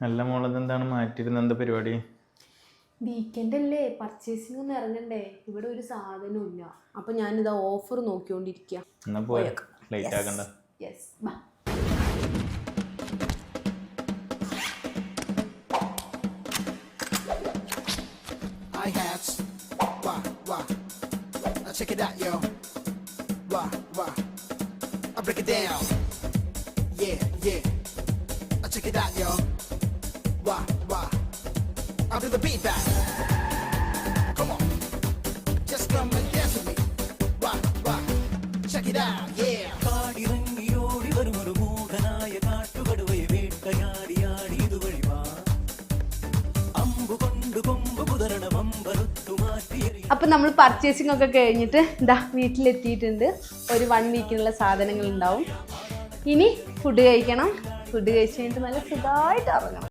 നല്ല മോളത് എന്താണ് മാറ്റിയിരുന്ന എന്താ പരിപാടി? വീക്കെൻഡ് അല്ലേ, പർച്ചേസിംഗ് ഒന്നും ഇറങ്ങണ്ടേ? ഇവിടെ ഒരു സാധനവും ഇല്ല. അപ്പൊ ഞാനിതാ ഓഫർ നോക്കിക്കൊണ്ടിരിക്കുക. എന്നാ പോയ ലേറ്റ് ആക്കണ്ട. Check it out, yo. Wah, wah. I break it down. Yeah, yeah. Check it out, yo. Wah, wah. I'll do the beat back. Come on. Just come and dance with me. Wah, wah. Check it out, yeah. കാടിറങ്ങിയോടി വരുമൊരു മൂഢനായ കാട്ടുകടുവയെ വേട്ടയാടിയാടി ഇതുവഴി വാ. അമ്പു കൊണ്ട് കൊമ്പ് കുതരണ വമ്പറുത്തു മാറ്റിയ. അപ്പൊ നമ്മൾ purchasing ഒക്കെ കഴിഞ്ഞിട്ട് ഇതാ വീട്ടിലെത്തിയിട്ടുണ്ട്. ഒരു 1 വീക്കിനുള്ള സാധനങ്ങൾ ഉണ്ടാവും. ഇനി ഫുഡ് കഴിക്കണം. ഫുഡ് കഴിച്ച് കഴിഞ്ഞിട്ട് നല്ല സുഖമായിട്ട് ഇറങ്ങണം.